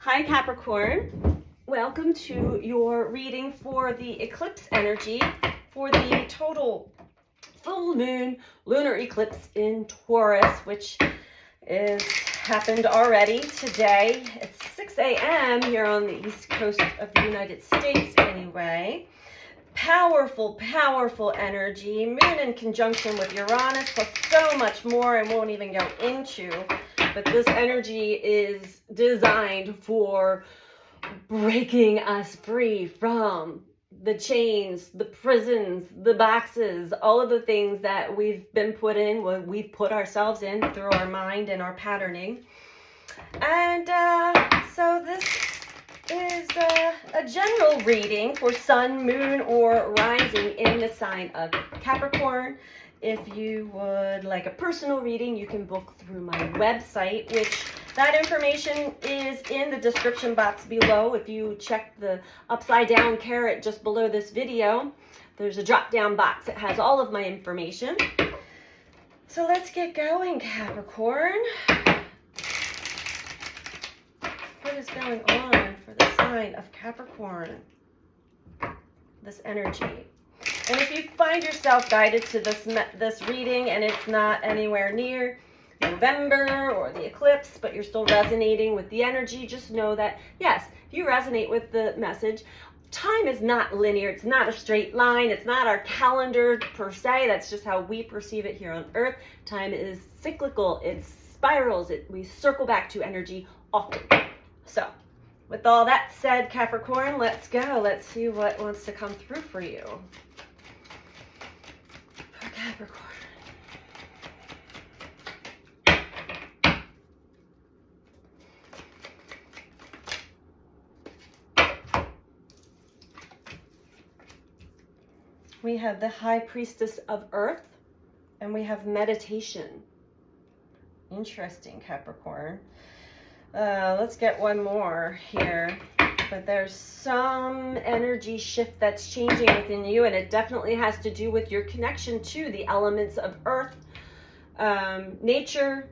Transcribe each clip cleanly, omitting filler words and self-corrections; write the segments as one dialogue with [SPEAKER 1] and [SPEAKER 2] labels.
[SPEAKER 1] Hi Capricorn, welcome to your reading for the eclipse energy for the total full moon lunar eclipse in Taurus, which is happened already today. It's 6 a.m. here on the east coast of the United States anyway. Powerful energy, moon in conjunction with Uranus, plus so much more I won't even go into. But this energy is designed for breaking us free from the chains, the prisons, the boxes, all of the things that we've been put in, what we've put ourselves in through our mind and our patterning. And so this is a general reading for sun, moon, or rising in the sign of Capricorn. If you would like a personal reading, you can book through my website, which that information is in the description box below. If you check the upside down caret just below this video, there's a drop down box that has all of my information. So let's get going, Capricorn. What is going on for the sign of Capricorn? This energy. And if you find yourself guided to this reading and it's not anywhere near November or the eclipse, but you're still resonating with the energy, just know that, yes, if you resonate with the message, time is not linear. It's not a straight line. It's not our calendar per se. That's just how we perceive it here on Earth. Time is cyclical. It spirals. We circle back to energy often. So with all that said, Capricorn, let's go. Let's see what wants to come through for you. For Capricorn. We have the High Priestess of Earth, and we have meditation. Interesting, Capricorn. Let's get one more here. But there's some energy shift that's changing within you, and it definitely has to do with your connection to the elements of Earth, nature,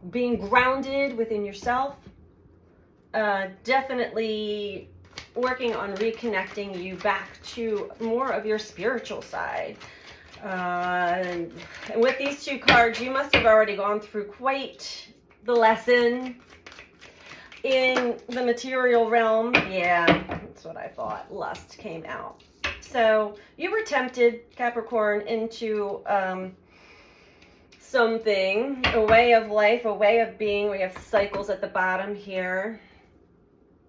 [SPEAKER 1] being grounded within yourself. Definitely working on reconnecting you back to more of your spiritual side. And with these two cards, you must have already gone through quite the lesson in the material realm. Yeah, that's what I thought. Lust came out. So you were tempted, Capricorn, into something, a way of life, a way of being. We have cycles at the bottom here.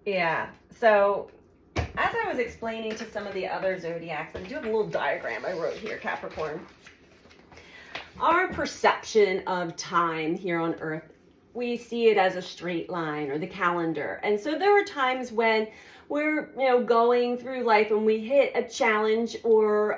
[SPEAKER 1] Yeah, so as I was explaining to some of the other zodiacs, I do have a little diagram I wrote here, Capricorn. Our perception of time here on Earth, we see it as a straight line or the calendar. And so there are times when we're, going through life and we hit a challenge or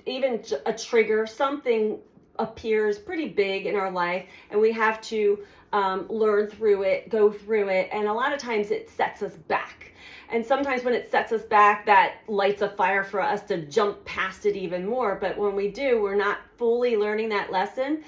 [SPEAKER 1] even a trigger, something appears pretty big in our life, and we have to learn through it, go through it, and a lot of times it sets us back. And sometimes when it sets us back, that lights a fire for us to jump past it even more. But when we do, we're not fully learning that lesson.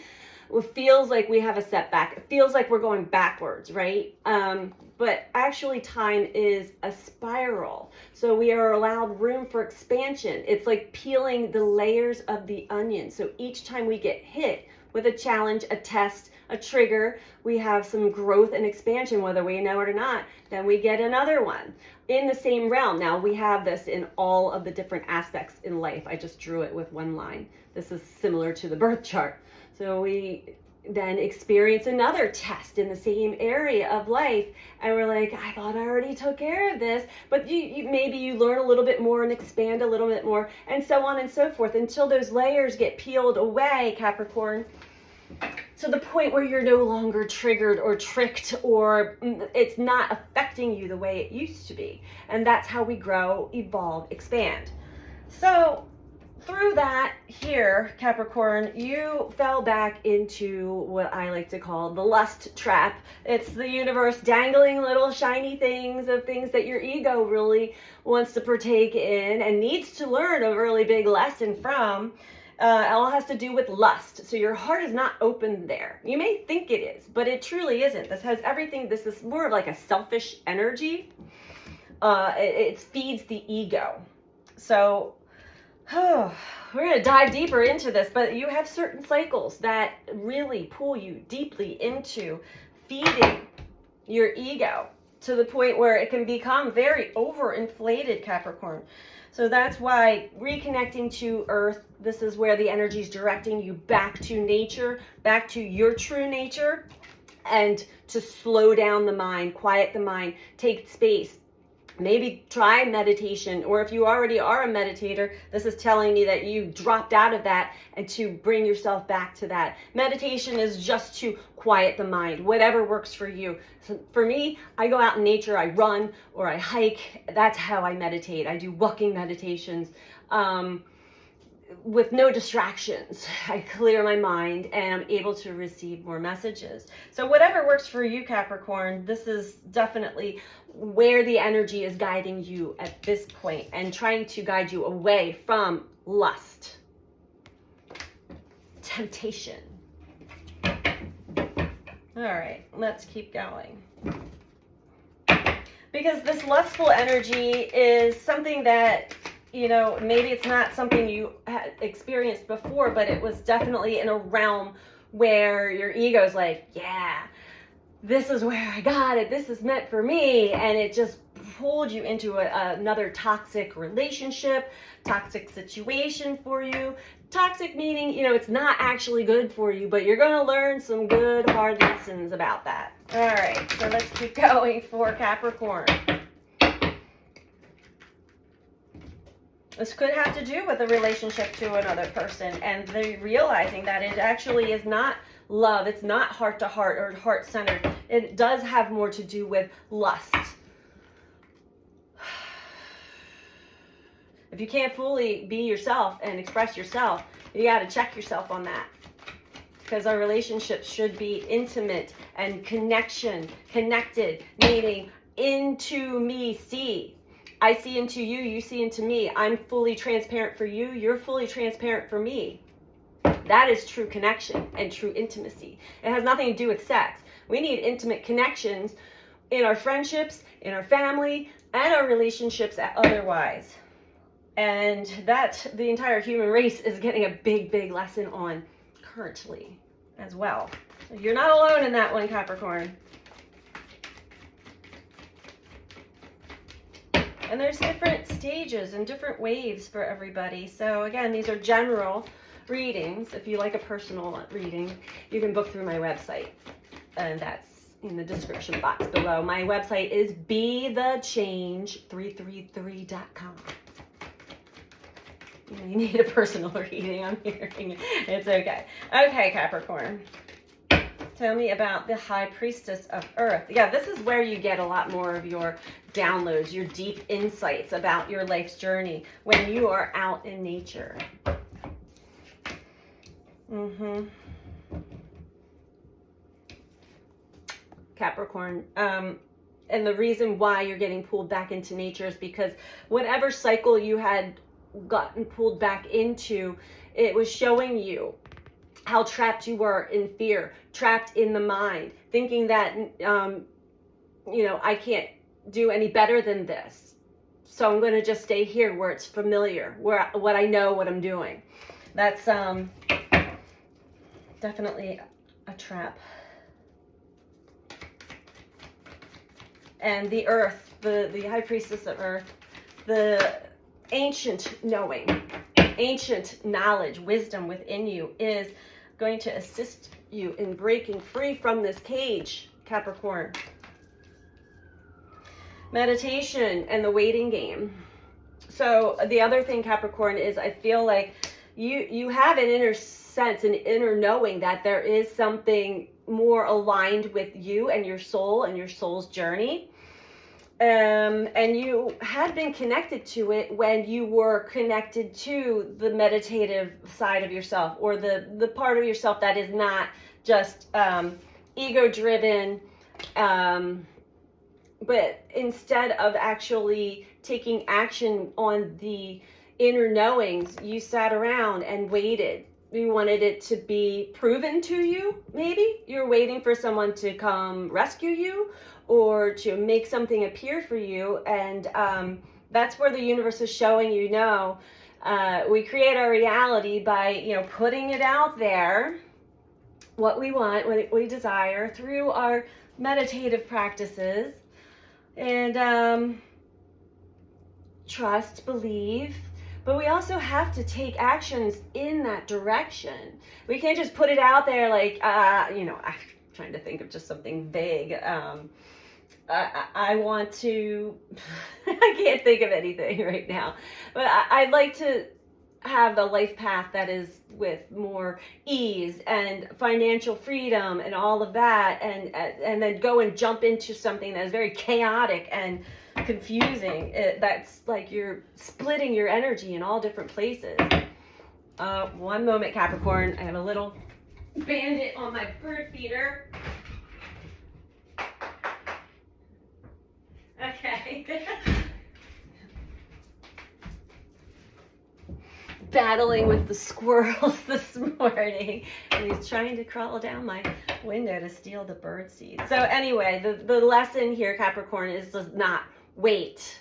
[SPEAKER 1] It feels like we have a setback. It feels like we're going backwards, right? But actually time is a spiral. So we are allowed room for expansion. It's like peeling the layers of the onion. So each time we get hit with a challenge, a test, a trigger, we have some growth and expansion, whether we know it or not. Then we get another one in the same realm. Now we have this in all of the different aspects in life. I just drew it with one line. This is similar to the birth chart. So we then experience another test in the same area of life, and we're like, I thought I already took care of this, but maybe you learn a little bit more and expand a little bit more, and so on and so forth, until those layers get peeled away, Capricorn, to the point where you're no longer triggered or tricked, or it's not affecting you the way it used to be. And that's how we grow, evolve, expand. So through that here, Capricorn, you fell back into what I like to call the lust trap. It's the universe dangling little shiny things of things that your ego really wants to partake in and needs to learn a really big lesson from. It all has to do with lust. So your heart is not open there. You may think it is, but it truly isn't. This has everything. This is more of like a selfish energy. It feeds the ego. So we're going to dive deeper into this, but you have certain cycles that really pull you deeply into feeding your ego to the point where it can become very overinflated, Capricorn. So that's why reconnecting to Earth, this is where the energy is directing you back to nature, back to your true nature, and to slow down the mind, quiet the mind, take space. Maybe try meditation, or if you already are a meditator, this is telling me that you dropped out of that and to bring yourself back to that. Meditation is just to quiet the mind, whatever works for you. So for me, I go out in nature, I run or I hike. That's how I meditate. I do walking meditations with no distractions. I clear my mind and I'm able to receive more messages. So whatever works for you, Capricorn, this is definitely where the energy is guiding you at this point and trying to guide you away from lust, temptation. All right, let's keep going. Because this lustful energy is something that, you know, maybe it's not something you had experienced before, but it was definitely in a realm where your ego's like, yeah, this is where I got it. This is meant for me. And it just pulled you into another toxic relationship, toxic situation for you. Toxic meaning, you know, it's not actually good for you, but you're going to learn some good, hard lessons about that. All right, so let's keep going for Capricorn. This could have to do with a relationship to another person and they realizing that it actually is not love. It's not heart to heart or heart centered. It does have more to do with lust. If you can't fully be yourself and express yourself, you got to check yourself on that. Because our relationships should be intimate and connected, meaning into me, see. I see into you, you see into me. I'm fully transparent for you, you're fully transparent for me. That is true connection and true intimacy. It has nothing to do with sex. We need intimate connections in our friendships, in our family, and our relationships otherwise. And that the entire human race is getting a big, big lesson on currently as well. So you're not alone in that one, Capricorn. And there's different stages and different waves for everybody. So again, these are general readings. If you like a personal reading, you can book through my website. And that's in the description box below. My website is BeTheChange333.com. You need a personal reading, I'm hearing. It's okay. Okay, Capricorn. Tell me about the High Priestess of Earth. Yeah, this is where you get a lot more of your downloads, your deep insights about your life's journey when you are out in nature. Capricorn. And the reason why you're getting pulled back into nature is because whatever cycle you had gotten pulled back into, it was showing you how trapped you were in fear, trapped in the mind, thinking that, you know, I can't do any better than this. So I'm going to just stay here where it's familiar, where what I know, what I'm doing. That's definitely a trap. And the Earth, the High Priestess of Earth, the ancient knowing, ancient knowledge, wisdom within you is going to assist you in breaking free from this cage, Capricorn. Meditation and the waiting game. So the other thing, Capricorn, is I feel like you have an inner sense, an inner knowing that there is something more aligned with you and your soul's journey. And you had been connected to it when you were connected to the meditative side of yourself, or the part of yourself that is not just ego-driven, but instead of actually taking action on the inner knowings, you sat around and waited. You wanted it to be proven to you, maybe. You're waiting for someone to come rescue you or to make something appear for you. And that's where the universe is showing you, no, we create our reality by, you know, putting it out there, what we want, what we desire, through our meditative practices. And trust, believe. But we also have to take actions in that direction. We can't just put it out there like, you know, I'm trying to think of just something vague. I want to, I can't think of anything right now. But I'd like to have a life path that is with more ease and financial freedom and all of that. And then go and jump into something that is very chaotic and confusing. That's like you're splitting your energy in all different places. One moment, Capricorn. I have a little bandit on my bird feeder. Okay. Battling with the squirrels this morning, and he's trying to crawl down my window to steal the bird seed. So anyway, the lesson here, Capricorn, is to not wait.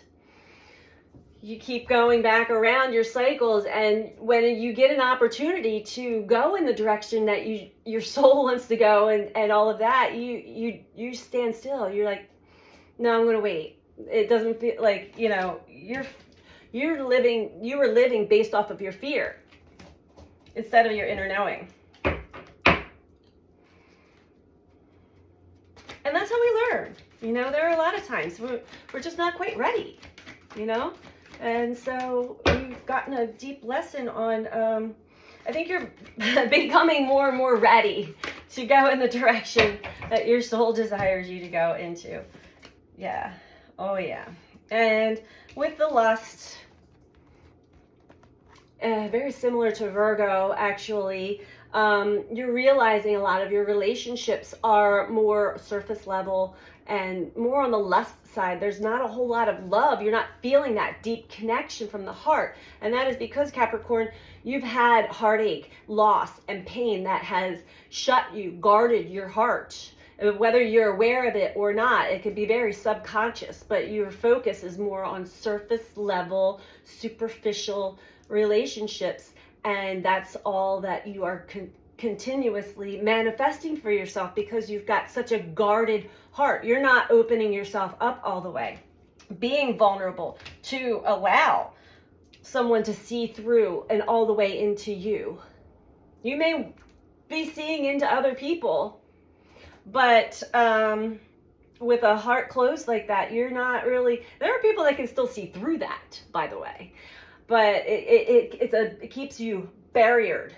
[SPEAKER 1] You keep going back around your cycles, and when you get an opportunity to go in the direction that your soul wants to go, and all of that, you stand still. You're like, no, I'm going to wait. It doesn't feel like, you know, you were living based off of your fear instead of your inner knowing. And that's how we learn. You know, there are a lot of times we're just not quite ready, you know? And so you've gotten a deep lesson on, I think you're becoming more and more ready to go in the direction that your soul desires you to go into. Yeah. Oh, yeah. And with the lust, very similar to Virgo, actually, you're realizing a lot of your relationships are more surface level and more on the lust side. There's not a whole lot of love. You're not feeling that deep connection from the heart. And that is because, Capricorn, you've had heartache, loss, and pain that has shut you, guarded your heart. Whether you're aware of it or not, it could be very subconscious, but your focus is more on surface level, superficial relationships, and that's all that you are continuously manifesting for yourself because you've got such a guarded heart. You're not opening yourself up all the way, being vulnerable to allow someone to see through and all the way into you. You may be seeing into other people, but with a heart closed like that, you're not really, there are people that can still see through that, by the way, but it keeps you barriered.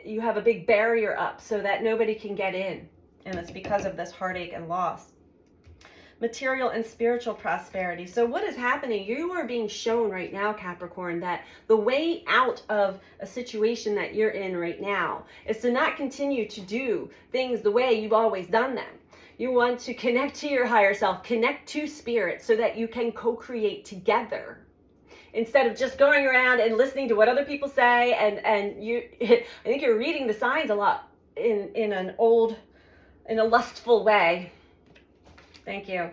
[SPEAKER 1] You have a big barrier up so that nobody can get in, and it's because of this heartache and loss. Material and spiritual prosperity. So what is happening? You are being shown right now, Capricorn, that the way out of a situation that you're in right now is to not continue to do things the way you've always done them. You want to connect to your higher self, connect to spirit so that you can co-create together. Instead of just going around and listening to what other people say, and you, I think you're reading the signs a lot in a lustful way. Thank you.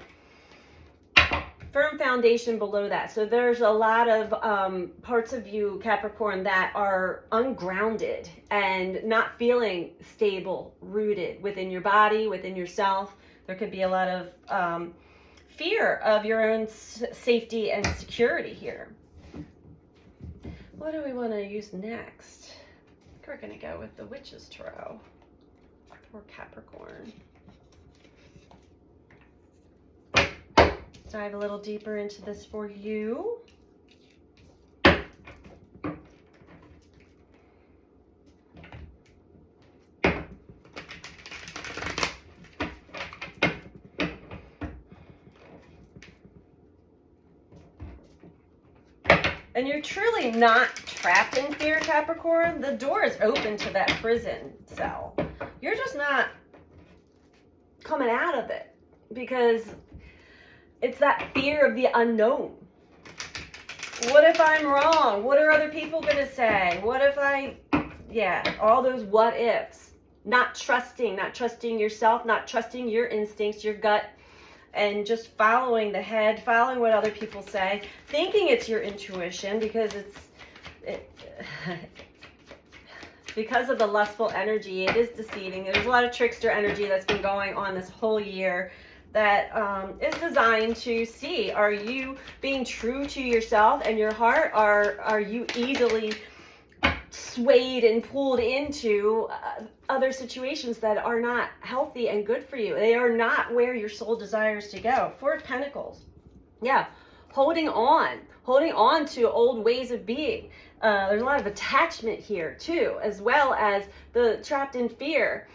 [SPEAKER 1] Firm foundation below that. So there's a lot of parts of you, Capricorn, that are ungrounded and not feeling stable, rooted within your body, within yourself. There could be a lot of fear of your own safety and security here. What do we want to use next? I think we're going to go with the Witch's Tarot for Capricorn. Dive a little deeper into this for you. And you're truly not trapped in fear, Capricorn. The door is open to that prison cell. You're just not coming out of it because it's that fear of the unknown. What if I'm wrong? What are other people going to say? What if all those what ifs. Not trusting yourself, not trusting your instincts, your gut, and just following the head, following what other people say, thinking it's your intuition because because of the lustful energy, it is deceiving. There's a lot of trickster energy that's been going on this whole year that is designed to see, are you being true to yourself and your heart? Are you easily swayed and pulled into other situations that are not healthy and good for you? They are not where your soul desires to go. Four of Pentacles. Yeah, holding on to old ways of being. There's a lot of attachment here too, as well as the trapped in fear.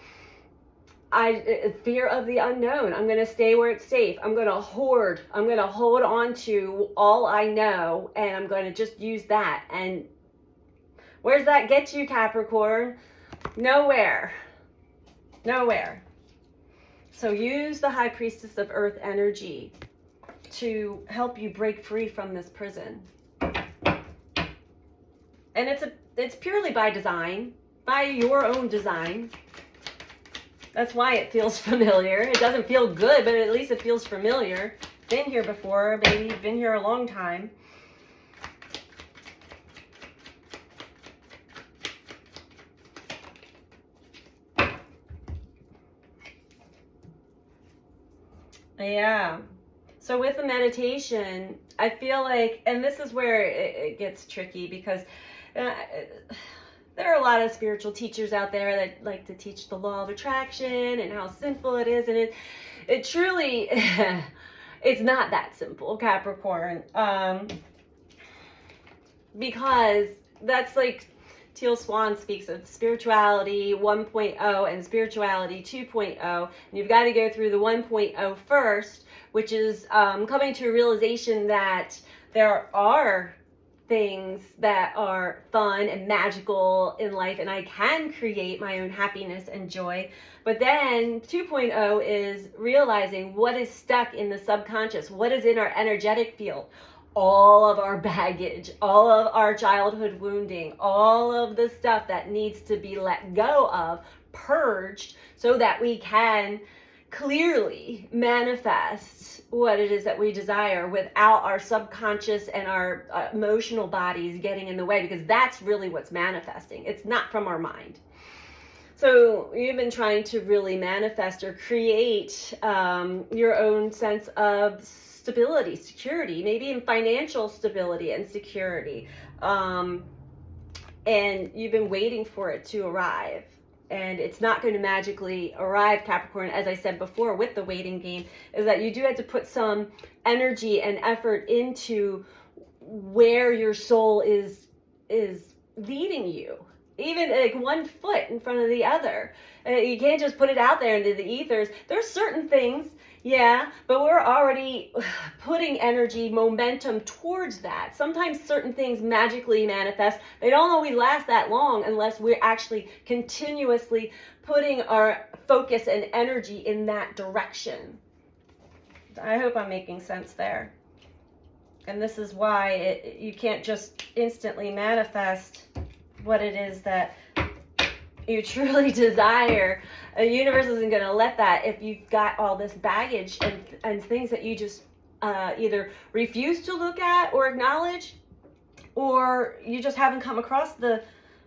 [SPEAKER 1] Fear of the unknown. I'm going to stay where it's safe. I'm going to hoard. I'm going to hold on to all I know, and I'm going to just use that. And where's that get you, Capricorn? Nowhere. Nowhere. So use the High Priestess of Earth energy to help you break free from this prison. And it's purely by design, by your own design. That's why it feels familiar. It doesn't feel good, but at least it feels familiar. Been here before, maybe you've been here a long time. Yeah. So with the meditation, I feel like, and this is where it gets tricky because there are a lot of spiritual teachers out there that like to teach the law of attraction and how simple it is. And it truly, it's not that simple, Capricorn. Because that's like Teal Swan speaks of spirituality 1.0 and spirituality 2.0. And you've got to go through the 1.0 first, which is coming to a realization that there are things that are fun and magical in life, and I can create my own happiness and joy. But then 2.0 is realizing what is stuck in the subconscious, what is in our energetic field, all of our baggage, all of our childhood wounding, all of the stuff that needs to be let go of, purged, so that we can clearly manifest what it is that we desire without our subconscious and our emotional bodies getting in the way, because that's really what's manifesting. It's not from our mind. So you've been trying to really manifest or create your own sense of stability, security, maybe in financial stability and security. And you've been waiting for it to arrive. And it's not going to magically arrive, Capricorn, as I said before with the waiting game, is that you do have to put some energy and effort into where your soul is leading you. Even like one foot in front of the other. You can't just put it out there into the ethers. There's certain things, yeah, but we're already putting energy, momentum towards that. Sometimes certain things magically manifest. They don't always last that long unless we're actually continuously putting our focus and energy in that direction. I hope I'm making sense there. And this is why you can't just instantly manifest what it is that you truly desire. The universe isn't going to let that if you've got all this baggage and things that you just either refuse to look at or acknowledge, or you just haven't come across the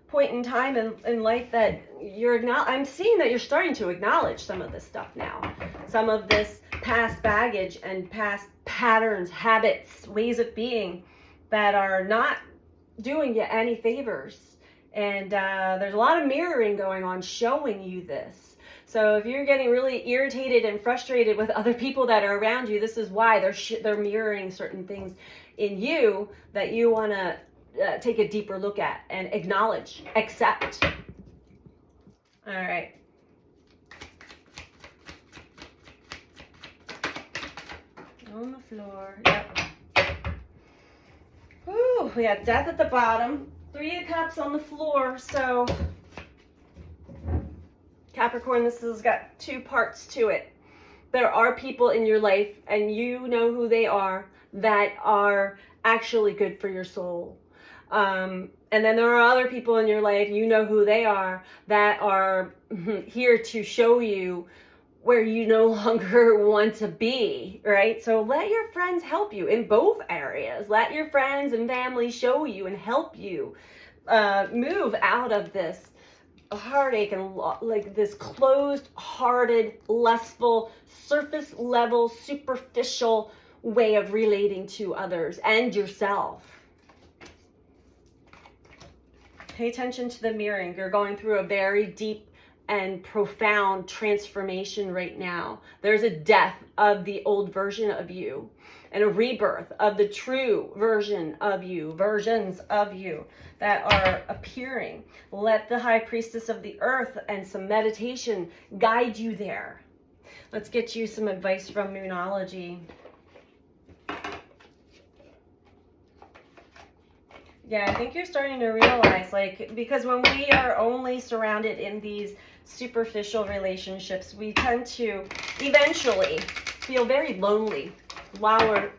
[SPEAKER 1] point in time in life that you're I'm seeing that you're starting to acknowledge some of this stuff now. Some of this past baggage and past patterns, habits, ways of being that are not doing you any favors. And there's a lot of mirroring going on showing you this. So if you're getting really irritated and frustrated with other people that are around you, this is why they're mirroring certain things in you that you want to take a deeper look at and acknowledge, accept. All right. On the floor. Yep. Whew, we got Death at the bottom. 3 of Cups on the floor. So Capricorn, this has got 2 parts to it. There are people in your life, and you know who they are, that are actually good for your soul. And then there are other people in your life, you know who they are, that are here to show you where you no longer want to be, right? So let your friends help you in both areas. Let your friends and family show you and help you move out of this heartache and like this closed-hearted, lustful, surface level, superficial way of relating to others and yourself. Pay attention to the mirroring. You're going through a very deep and profound transformation right now. There's a death of the old version of you and a rebirth of the true version of you, versions of you that are appearing. Let the High Priestess of the Earth and some meditation guide you there. Let's get you some advice from Moonology. Yeah, I think you're starting to realize, like, because when we are only surrounded in these superficial relationships, we tend to eventually feel very lonely while we're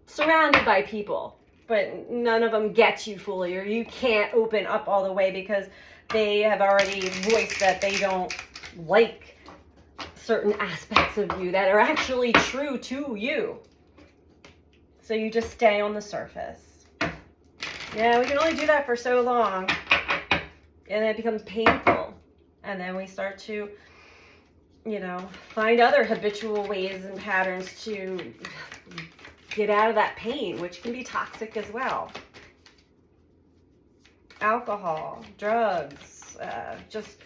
[SPEAKER 1] surrounded by people, but none of them get you fully, or you can't open up all the way because they have already voiced that they don't like certain aspects of you that are actually true to you. So you just stay on the surface. Yeah, we can only do that for so long, and it becomes painful. And then we start to, you know, find other habitual ways and patterns to get out of that pain, which can be toxic as well. Alcohol, drugs, just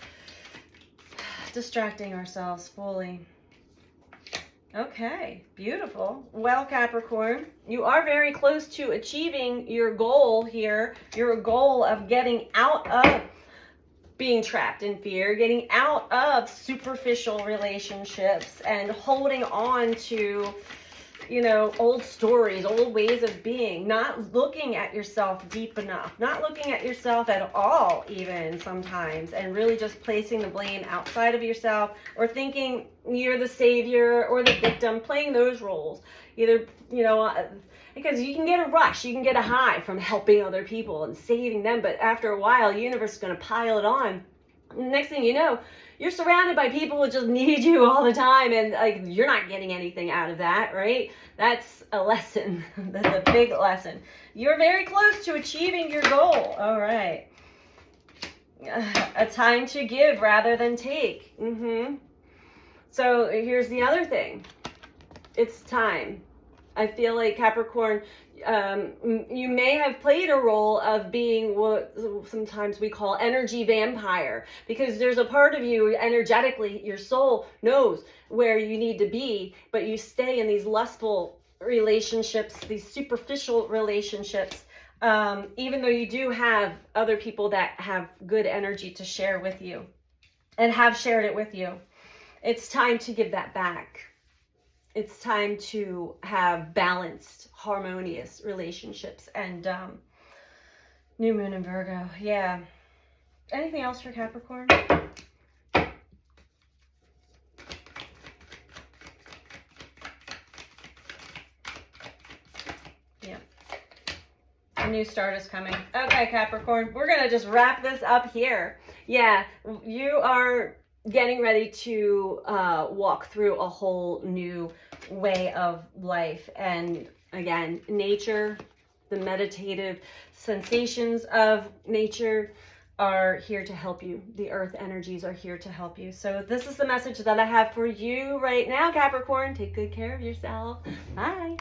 [SPEAKER 1] distracting ourselves fully. Okay, beautiful. Well, Capricorn, you are very close to achieving your goal here, your goal of getting out of being trapped in fear, getting out of superficial relationships and holding on to, you know, old stories, old ways of being, not looking at yourself deep enough, not looking at yourself at all even sometimes, and really just placing the blame outside of yourself, or thinking you're the savior or the victim, playing those roles. Either, you know, because you can get a rush, you can get a high from helping other people and saving them, but after a while, the universe is going to pile it on. Next thing you know, you're surrounded by people who just need you all the time, and like you're not getting anything out of that, right? That's a lesson. That's a big lesson. You're very close to achieving your goal. All right. A time to give rather than take. So here's the other thing. It's time. I feel like Capricorn, you may have played a role of being what sometimes we call energy vampire, because there's a part of you energetically, your soul knows where you need to be, but you stay in these lustful relationships, these superficial relationships, even though you do have other people that have good energy to share with you and have shared it with you. It's time to give that back. It's time to have balanced, harmonious relationships. And new moon in Virgo. Yeah. Anything else for Capricorn? Yeah. A new start is coming. Okay, Capricorn. We're going to just wrap this up here. Yeah. You are getting ready to walk through a whole new way of life. And again, nature, the meditative sensations of nature are here to help you. The earth energies are here to help you. So this is the message that I have for you right now, Capricorn. Take good care of yourself. Bye.